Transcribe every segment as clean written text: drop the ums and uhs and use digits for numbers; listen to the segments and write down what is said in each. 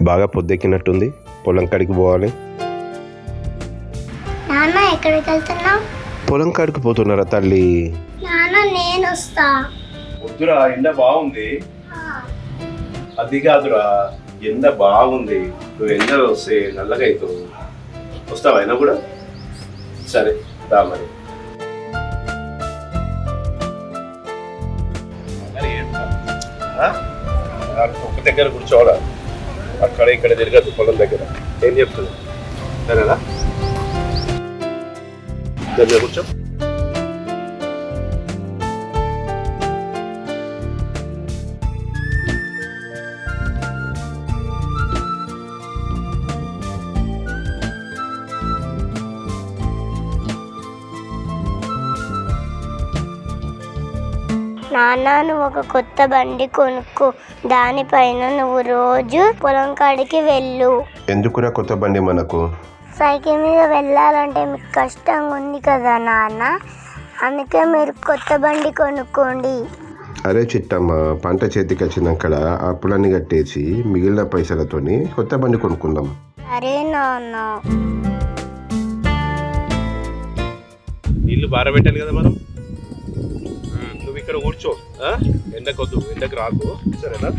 బాగా పొద్దెక్కినట్టుంది, పొలం కాడికి పోవాలి. నాన్న ఎక్కడికి వెళ్తున్నావు? పొలం కాడికి పోతున్నారా తల్లి? నాన్న నేను వస్తా. వద్దురా, ఎండ బాగుంది. అది కాదురా, ఎండ బాగుంది. నువ్వు ఎండ వస్తే నల్లగా అవుతావు. వస్తావా అయినా కూడా? సరే దా మరి. ఒక దగ్గర కూర్చోవాలా, అక్కడ ఇక్కడ తిరగద్దు పొలం దగ్గర. ఏం చెప్తుంది సరేనా? దగ్గర కూర్చో. నాన్న నువ్వు ఒక కొత్త బండి కొనుక్కో, దానిపైన నువ్వు రోజు పొలం కాడికి వెళ్ళు. ఎందుకురా కొత్త బండి మనకు? సైకిల్ మీద వెళ్ళాలంటే మీకు కష్టంగా ఉంది కదా నాన్న, అందుకే మీరు కొత్త బండి కొనుక్కోండి. అరే చిట్టమ్మ, పంట చేతికి వచ్చినాక అప్పులన్నీ కట్టేసి మిగిలిన పైసలతోని కొత్త బండి కొనుక్కుందాం. అరే నాన్న, నీళ్ళు బారబెట్టాలి కదా మనం. నువ్వు ఇక్కడ కూర్చో, ఎండకొద్దు, ఎండకు రాకు, సరేనా?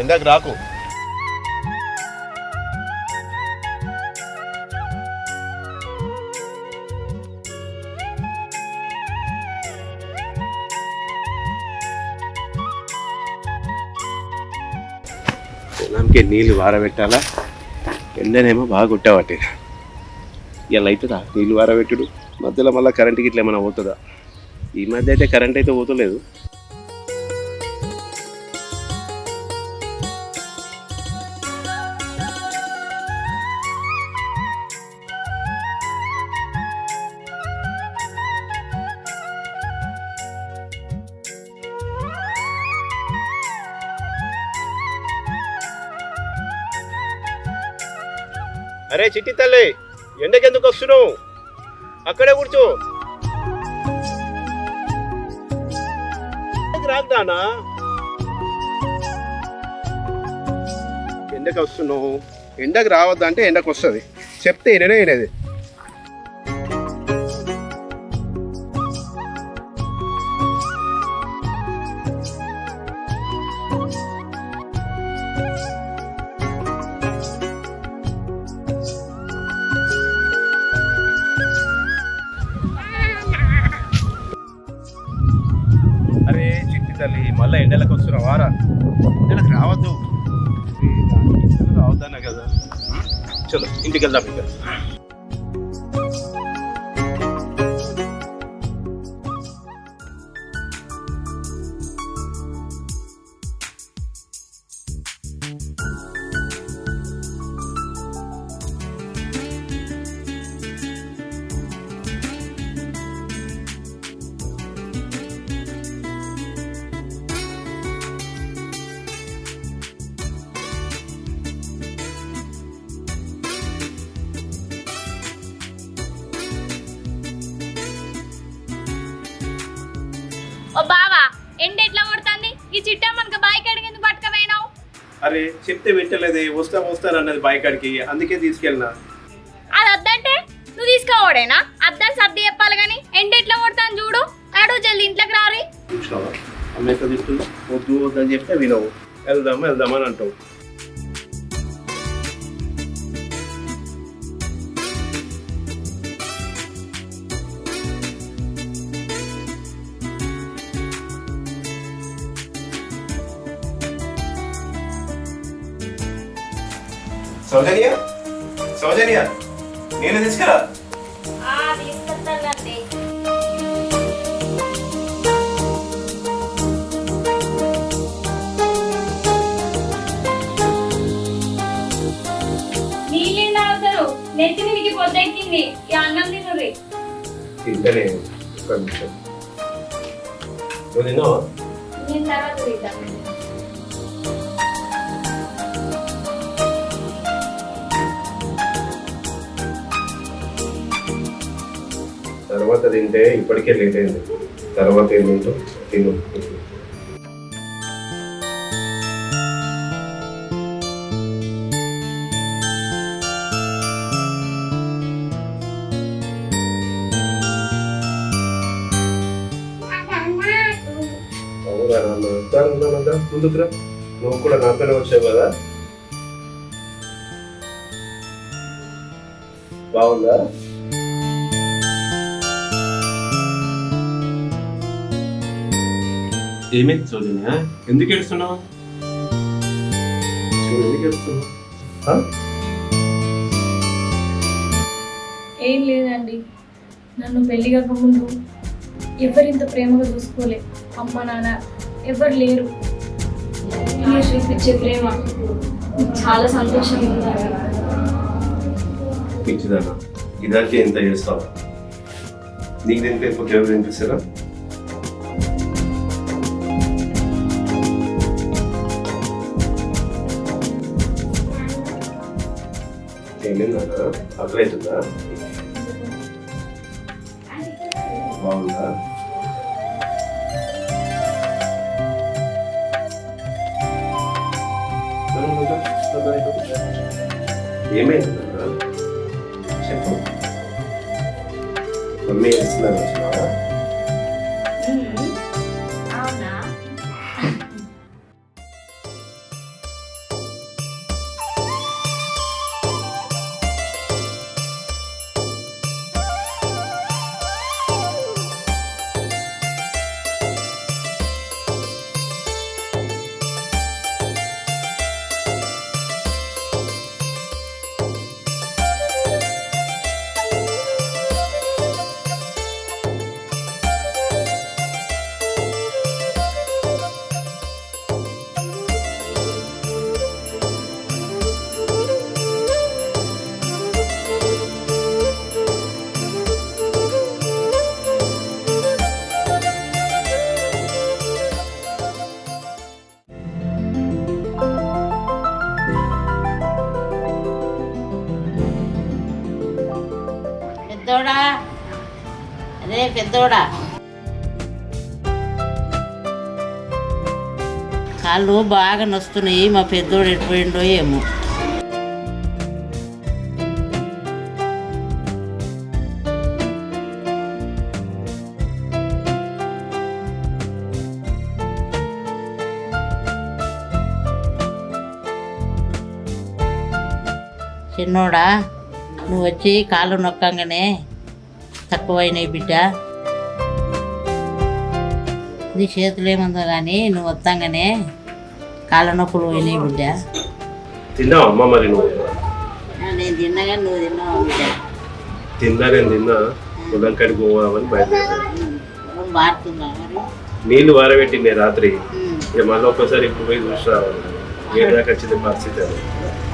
ఎండకు రాకు. పొలంకి నీళ్ళు వారబెట్టాలా, ఎండనేమో బాగా కొట్టావట్టే. ఇలా అవుతుందా నీళ్ళు వారబెట్టుడు? మధ్యలో మళ్ళీ కరెంట్కి ఇట్లా ఏమైనా పోతుందా? ఈ మధ్య అయితే కరెంట్ అయితే పోతలేదు. అరే చిట్టి తల్లి, ఎండకెందుకు వస్తున్నావు? అక్కడే కూర్చో. రాదానా, ఎండకు వస్తున్నావు. ఎండకు రావద్దంటే ఎండకు వస్తుంది, చెప్తే ఈయననే వినేది. అరే చిట్టి తల్లి, మళ్ళీ ఎండలకు వస్తున్నావు వారా? ఎండలకు రావద్దు, రావద్దన్నా కదా. చలో ఇంటికి వెళ్దాం. ఇంకా ఓ బావా, ఎండ ఎట్లా కొడుతుంది? ఈ చిట్టా మనకు బాయ్ కాడికి ఎందుకు పట్టుకపోయినావు? అరే చెప్తే వింటలేదే, వస్తారన్నది బాయ్ కాడికి, అందుకే తీసుకెళ్ళినా. అది వద్దంటే నువ్వు తీసుకోవడేనా? అద్దని సర్ది చెప్పాలి కానీ ఎండ ఎట్లా కొడతాను చూడు. అడు జల్ది ఇంట్లోకి రారి. చూసినావా అమ్మ ఎట్లా తింటుందో? వద్దు వద్దని చెప్తే వినవు, వెళ్దామని అంటావు. సౌజన్య నేను తీసుకురా. తీసుకొస్తానండి. నీళ్ళు తాగుతారు, నెత్తి మీదకి పొద్దెక్కింది ఈ అన్నం తినుర్రి. తింటనే ఒక్క నిమిషం. నువ్వు తిన్నావా? నేను తర్వాత తింటా. తర్వాత తింటే ఇప్పటికే లేట్ అయింది. తర్వాత ఏం తింటూ తిను. ముందుకురా, నువ్వు కూడా నాతోనే వచ్చావు కదా. బాగుందా? ఏమైంది సోదనియా? ఎందుకు ఏడుస్తున్నావు? ఎందుకు ఏడుస్తున్నావు? ఏం లేదండి, నన్ను పెళ్లి కాకముందు ఎవరింత ప్రేమగా చూసుకోలే. అమ్మ నాన్న ఎవరు లేరు. మీరు చూపించే ప్రేమ చాలా సంతోషంగా ఉంది. పిచ్చిదానా, ఇదానికి ఎంత చేస్తావు? నీకు తింటే ఇప్పుడు ఎవరు తినిపిస్తారా? ఏమైందన్నా, అట్లా అవుతుందా? బాగుందా? ఏమైందన్నా చెప్పు. మమ్మీ వేస్తున్నారు వచ్చినావా? అవునా? పెద్దోడా, అదే పెద్దోడా, కాళ్ళు బాగా నొస్తున్నాయి. మా పెద్దోడు ఎటుపోయిండో ఏమో. చిన్నోడా, నువ్వు వచ్చి కాళ్ళు నొక్కంగానే తక్కువైనాయి బిడ్డ. నీ చేతులు ఏముందో కానీ నువ్వు వస్తాగానే కాళ్ళ నొప్పులు పోయినాయి బిడ్డ. తిన్నావా అమ్మ? మరి నువ్వు? నేను తిన్నా కానీ నువ్వు తిన్నావు బిడ్డ. తిన్నా, నేను తిన్నా. పొలం కాడికి పోవాలని బయలుదేరాను. మారుతుందా మరి? నీళ్ళు వారబెట్టిండే రాత్రి. ఇక మళ్ళీ ఒక్కసారి ఇప్పుడు పోయి చూసి రావాలి. ఏడు దాకా వచ్చింది పరిస్థితి. అది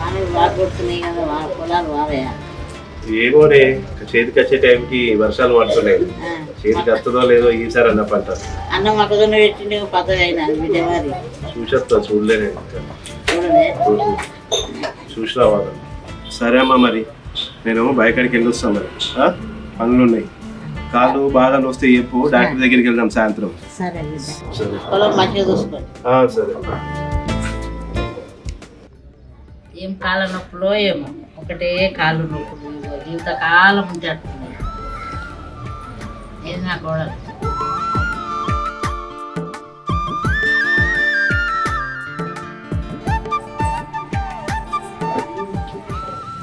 వాళ్ళు బాగా కొడుతున్నాయి కదా, పొలాలు వారయా? ఏమోనే, చేతికి వచ్చే టైంకి వర్షాలు పడుతున్నాయి. చేతికి వస్తుందో లేదో ఈసారి అన్న పంట. అన్నం మొక్కజొన్న పెట్టిండే పద్ధతి అయినా బిడ్డ మరి. చూసేస్తా, చూడలేనే చూడలే. చూసి రావాలి. సరే అమ్మా, మరి నేనేమో బయకాడికి వెళ్ళి వస్తాను. మరి పనులు ఉన్నాయి. కాళ్ళు బాగా వస్తే చెప్పు, డాక్టర్ దగ్గరికి వెళ్దాం సాయంత్రం. సరే బిడ్డ, సరే. పొలం మంచిగా చూసుకోండి. సరే. ఏం కాళ్ళ నొప్పులో ఏమో, ఒకటే కాళ్ళు నొప్పులు ఇంతకాలం ఉంటేట్టున్నాయి. ఏది నా కోడలు.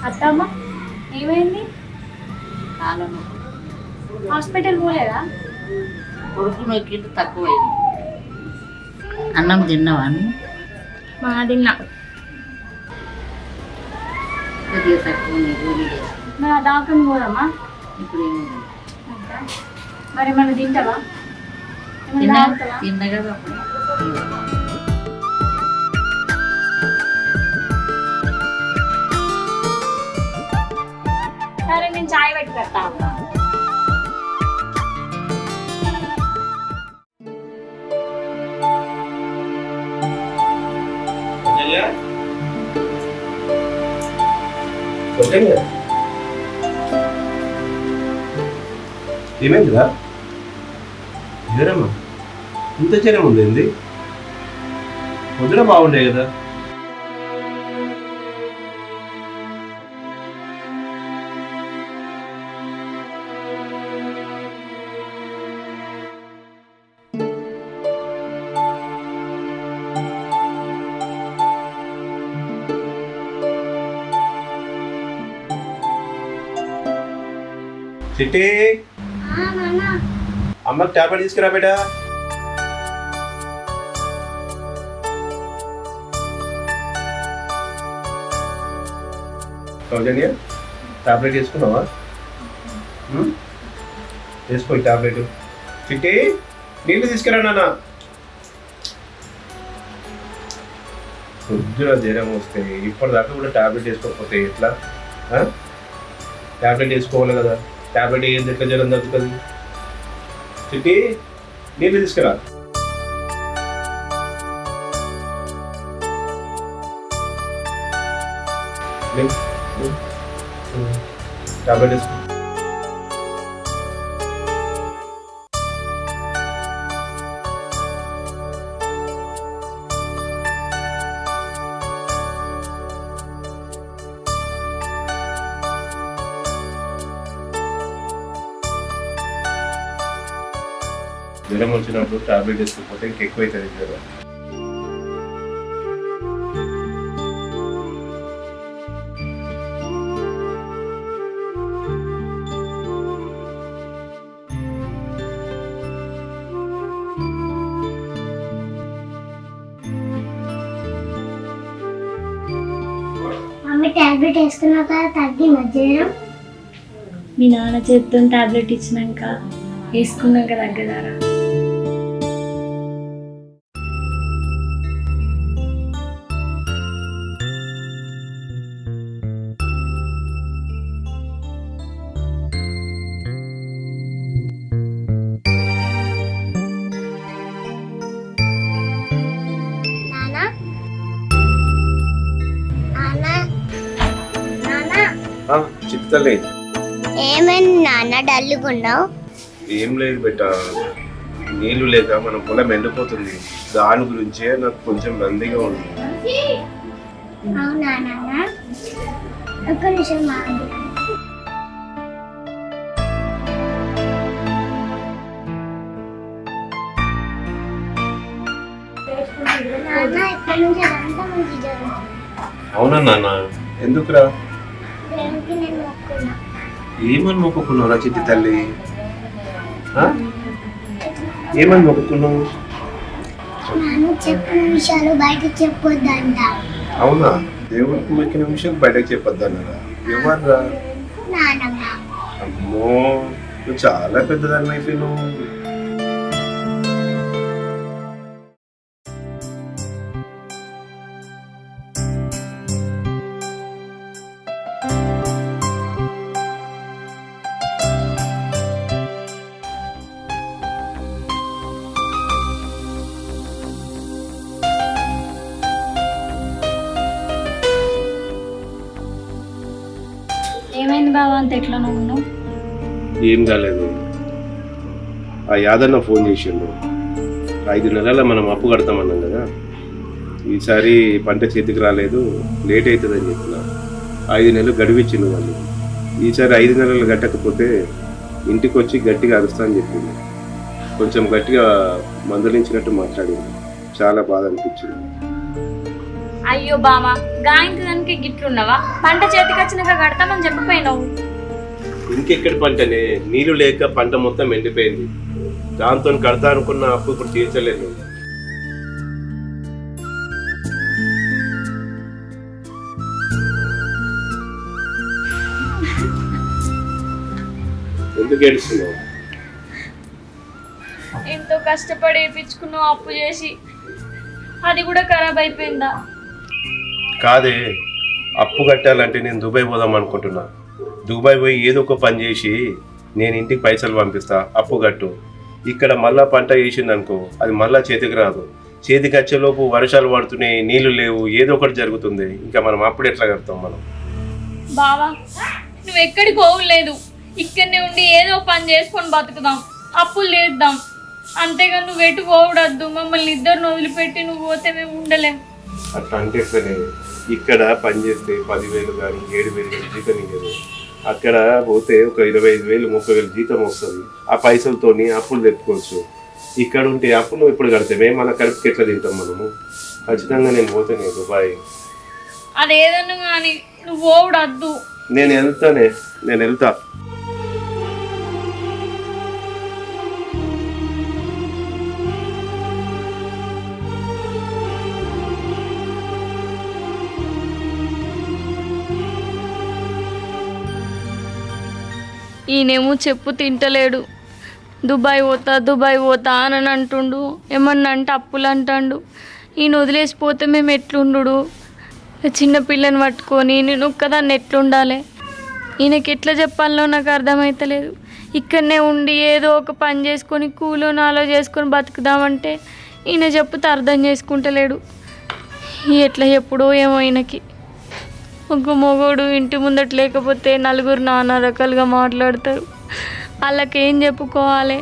అత్తమ్మ ఏమైంది? కాళ్ళ నొప్పులు. హాస్పిటల్ పోలేదా? కొడుకు నొక్కింటే తక్కువైంది. అన్నం తిన్నావా? మా తిన్నా. కొద్దిగా తక్కువ మరి ఆ డాక్టర్ని పోదామా? ఇప్పుడు ఏమి మరి మనం తింటావా? తిన్నా కదా అప్పుడు. తీసుకొస్తా. ఏమైందిరా జ్వరమ్మా ఇంత జ్వరం ఉంది పొద్దున బాగుండే కదా చిట్టి అమ్మకి టాబ్లెట్ తీసుకురా బేటా సౌజన్య టాబ్లెట్ వేసుకున్నావా వేసుకో టాబ్లెట్ చిట్టి నీళ్ళు తీసుకురా నాన్న పొద్దున జ్వరం వస్తే ఇప్పటిదాకా కూడా టాబ్లెట్ వేసుకోకపోతే ఎట్లా టాబ్లెట్ వేసుకోవాలి కదా టాబ్లెట్ ఏంది ఎట్లా జ్వరం తగ్గుతుంది చిట్టి నీళ్ళు తీసుకురా టాబ్లెట్ వేసుకో జ్వరం వచ్చినప్పుడు టాబ్లెట్ వేసుకోకపోతే ఇంకెక్కువ అవుతుంది జ్వరం మమ్మీ టాబ్లెట్ వేసుకున్నాక తగ్గి మధ్యాహ్నం మీ నాన్న చేతితో టాబ్లెట్ ఇచ్చినాక వేసుకున్నాక తగ్గదారా చిత్తలే ఏమైంది నాన్న డల్లుకున్నావు ఏం లేదు బెట్ట నీళ్లు లేక మన పొలం ఎండిపోతుంది దాని గురించే నాకు కొంచెం రందిగా ఉంది అవునా నాన్న ఒక్క నిమిషం ఆగు. నాన్న ఇప్పటి నుంచి అదంతా మంచి జరుగుతుంది అవునా నాన్న ఎందుకురా దేవుడికి నేను మొక్కున్నా ఏమని మొక్కుకున్నావురా చిట్టి తల్లి ఏమని మొక్కుకున్నావు నాన్న చెప్పిన విషయాలు బయట చెప్పొద్దంట అవునా దేవుడికి మొక్కిన విషయం బయటకు చెప్పొద్దన్నారా ఎవర్రా నానమ్మ అమ్మో నువ్వు చాలా పెద్దదాన్ని అయిపోయినావు ఏమైంది బాబా అంత ఎట్లా ఉన్నావు ఏం కాలేదు ఆ యాదన్న ఫోన్ చేసిండు 5 నెలల మనం అప్పు కడతామన్నాం కదా ఈసారి పంట చేతికి రాలేదు లేట్ అవుతుందని చెప్పిన 5 నెలలు గడువిచ్చిండు వాళ్ళు ఈసారి 5 నెలలు కట్టకపోతే ఇంటికి వచ్చి గట్టిగా అరుస్తా అని చెప్పింది కొంచెం గట్టిగా మందలించినట్టు మాట్లాడింది చాలా బాధ అనిపించింది అయ్యో బామ గాయంతి దానికి గిట్లున్నావా పంట చేతికి వచ్చినాక కడతామని చెప్పిపోయినావు ఇంకెక్కడి పంటనే నీళ్లు లేక పంట మొత్తం ఎండిపోయింది దాంతో కడతా అనుకున్న అప్పు ఇప్పుడు తీర్చలేదు ఎందుకు ఏడుస్తున్నావు ఎంతో కష్టపడి వేయించుకున్నావు అప్పు చేసి అది కూడా ఖరాబ్ అయిపోయిందా కాదే అప్పు కట్టాలంటే నేను దుబాయ్ పోదాం అనుకుంటున్నా దుబాయ్ పోయి ఏదో ఒక పని చేసి నేను ఇంటికి పైసలు పంపిస్తా, అప్పు కట్టు. ఇక్కడ మళ్ళా పంట వేసిందనుకో అది మళ్ళా చేతికి రాదు. చేతికి వచ్చేలోపు వర్షాలు పడుతున్నాయి, నీళ్లు లేవు, ఏదో ఒకటి జరుగుతుంది. ఇంకా మనం అప్పుడు ఎట్లా కడతాం మనం? బావా నువ్వు ఎక్కడికి పోవలేదు, ఇక్కడనే ఉండి ఏదో పని చేసుకొని బతుకుదాం, అప్పులు చేద్దాం. అంతేగాని నువ్వు ఎటు పోవడద్దు. మమ్మల్ని ఇద్దరిని వదిలిపెట్టి నువ్వు పోతే మేము ఉండలేం. అట్లా అంటే ఎట్లనే? ఇక్కడ పని చేస్తే 10,000 కానీ 7,000 జీతం ఇవ్వదు. అక్కడ పోతే ఒక 25,000 30,000 జీతం వస్తుంది. ఆ పైసలతోని అప్పులు తెచ్చుకోవచ్చు. ఇక్కడ ఉంటే అప్పులు నువ్వు ఇప్పుడు కడితే మన కడుపుకి ఎట్లా తింటాం మనము? ఖచ్చితంగా నేను పోతేనే దుబాయ్. అదేదన్నా కానీ నువ్వు పోవడద్దు. నేను వెళ్తా. ఈయనేమో చెప్పు తింటలేడు. దుబాయ్ పోతా అని అంటుండు. ఏమన్నా అంటే అప్పులు అంటాడు. ఈయన వదిలేసిపోతే మేము ఎట్లుండు? చిన్న పిల్లని పట్టుకొని నేను ఒక్కదాన్ని ఎట్లుండాలి? ఈయనకి ఎట్లా చెప్పాలో నాకు అర్థమవుతలేదు. ఇక్కడనే ఉండి ఏదో ఒక పని చేసుకొని కూలో నాలో చేసుకొని బతుకుదామంటే ఈయన చెప్తే అర్థం చేసుకుంటలేడు. ఎట్లా ఎప్పుడో ఏమో ఈయనకి. ఒక మొగోడు ఇంటి ముందట లేకపోతే నలుగురు నానా రకాలుగా మాట్లాడతారు. వాళ్ళకేం చెప్పుకోవాలి?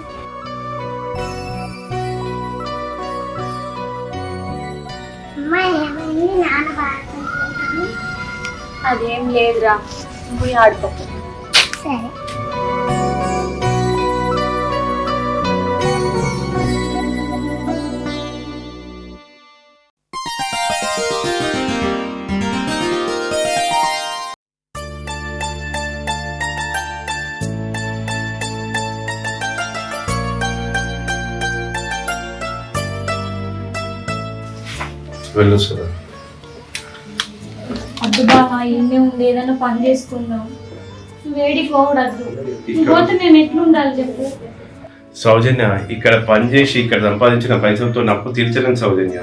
అదేం లేదురా, పోయి ఆడుకో. సరే. వెళ్ళొస్తుందా? అద్దు బాగా ఇన్నే ఉంది, ఏదైనా పని చేసుకుందాం. వేడికి పోవడద్దు. పోతే మేము ఎట్లుండాలి చెప్పు? సౌజన్య, ఇక్కడ పని చేసి ఇక్కడ సంపాదించిన పైసలతో అప్పు తీర్చలేము సౌజన్య.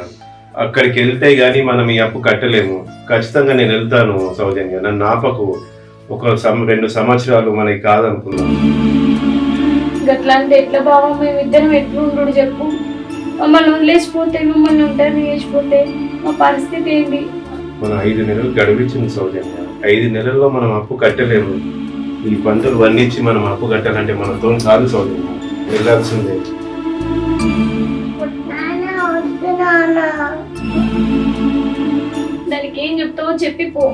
అక్కడికి వెళ్తే గానీ మనం ఈ అప్పు కట్టలేము. ఖచ్చితంగా నేను వెళ్తాను సౌజన్య, నన్ను ఆపకు. ఒక 2 సంవత్సరాలు మనకి కాదనుకున్నాం. గట్లా అంటే ఎట్లా బావా? మేమిద్దరం ఎట్లుండు చెప్పు? మమ్మల్ని వదిలేసిపోతే, మమ్మల్ని ఒంటరి చేసిపోతే మా పరిస్థితి ఏంటి? మనం 5 నెలలు గడువించింది సౌజన్య. 5 నెలల్లో మనం అప్పు కట్టలేము. ఈ పంటలు వర్ణించి మనం అప్పు కట్టాలంటే మనతో కాదు సౌజన్య, వెళ్ళాల్సిందే. దానికి ఏం చెప్తావో చెప్పిపో.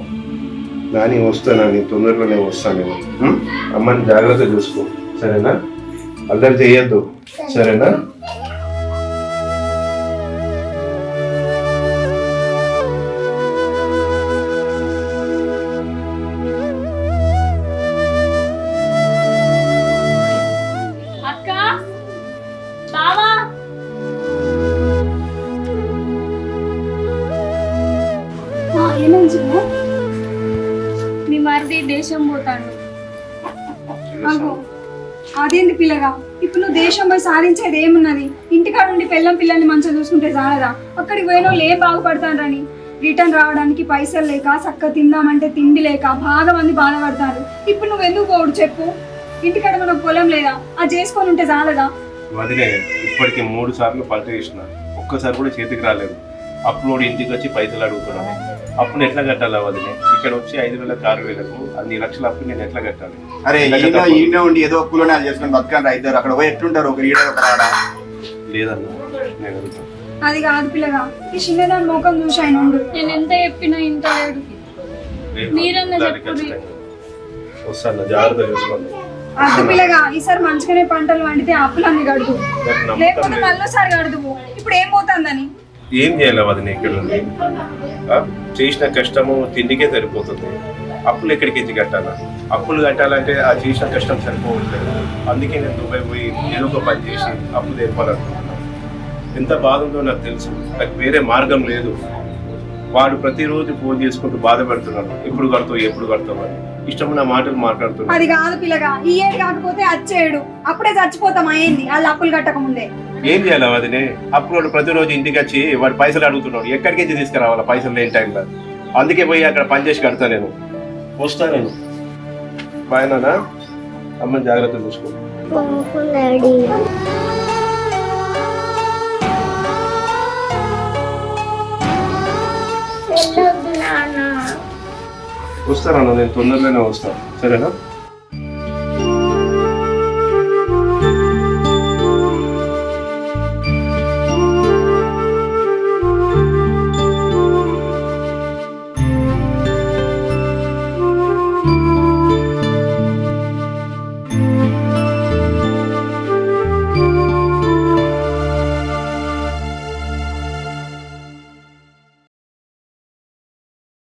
నాని వస్తానా? నీ తొందరలోనే వస్తాను. అమ్మని జాగ్రత్త చూసుకో, సరేనా? అల్లరి చేయొద్దు, సరేనా? మీ మరిది దేశం పోతాడు. అదేంటి పిల్లగా? ఇప్పుడు నువ్వు దేశం పోయి సాధించేది ఏమున్నది? ఇంటికాడ ఉండి పిల్లని మంచిగా చూసుకుంటే చాలదా? అక్కడికి పోయిన వాళ్ళు ఏం బాగుపడతారని రిటర్న్ రావడానికి పైసలు లేక, చక్క తిందామంటే తిండి లేక బాగా మంది బాధపడతారు. ఇప్పుడు నువ్వు ఎందుకు పోడు చెప్పు? ఇంటికాడ మనకు పొలం లేదా? అది చేసుకొని ఉంటే చాలదా? వదిలే, ఇప్పటికి 3 సార్లు పంట చేసిన, ఒక్కసారి కూడా చేతికి రాలేదు. అప్పుడు ఇంటికి వచ్చి పైసలు అడుగుతున్నాను. అప్పుడు ఎట్లా కట్టాలా వదిలే? ఇక్కడ వచ్చి 5,000 6,000కు అన్ని లక్షల అప్పు నేను ఎట్లా కట్టాలి? అరే ఈయన ఉండి ఏదో ఒప్పులోనే అది చేసుకొని బతకండి. రైతారు అక్కడ పోయి ఎట్లుంటారు? ఒక ఈడ ఒక రాడా? లేదన్నా, నేను వెళ్తాను. అది కాదు పిల్లగా, ఈ చిన్నదాని ముఖం చూసి ఆయన ఉండు. నేను ఎంత చెప్పినా ఇంత లేడు. మీరన్నా చెప్పండి. వస్తాను, జాగ్రత్త చూసుకోండి. అద్దు పిల్లగా, ఈసారి మంచిగానే పంటలు వండితే అప్పులన్నీ గడుదు, లేకపోతే మళ్ళీసారి గడుదువు. ఇప్పుడు ఏం పోతుందని ఏం చేయాలి వదిన? ఇక్కడ ఉంది చేసిన కష్టము తిండికే సరిపోతుంది. అప్పులు ఎక్కడికి కట్టాలా? అప్పులు కట్టాలంటే ఆ చేసిన కష్టం సరిపోవట్లేదు. అందుకే నేను దుబాయ్ పోయి ఏదో ఒక పని చేసి అప్పు తెప్పాలనుకుంటున్నాను. ఎంత బాధ ఉందో నాకు తెలుసు. నాకు వేరే మార్గం లేదు. వాడు ప్రతిరోజు ఫోన్ చేసుకుంటూ బాధపడుతున్నాడు, ఎప్పుడు కడతావు అని ఇష్టమైన మాటలు మాట్లాడుతున్నాడు. అది కాదు పిల్లగా, ఈ ఏడు కాకపోతే వచ్చేడు అప్పుడే చచ్చిపోతాం. అయింది వాళ్ళు అప్పులు కట్టక ముందే. ఏం చేయాలి వదినే? అప్పుడు ప్రతిరోజు ఇంటికి వచ్చి వాడు పైసలు అడుగుతున్నాడు. ఎక్కడికి తీసుకురావాలా పైసలు లేని టైంలో? అందుకే పోయి అక్కడ పని చేసి కడతా. నేను వస్తా. నేను బాయ్ నాన్న, అమ్మని జాగ్రత్త చూసుకో. డాడీ వెళ్ళొద్దు నాన్న. వస్తానన్నా, నేను తొందరలోనే వస్తాను, సరేనా?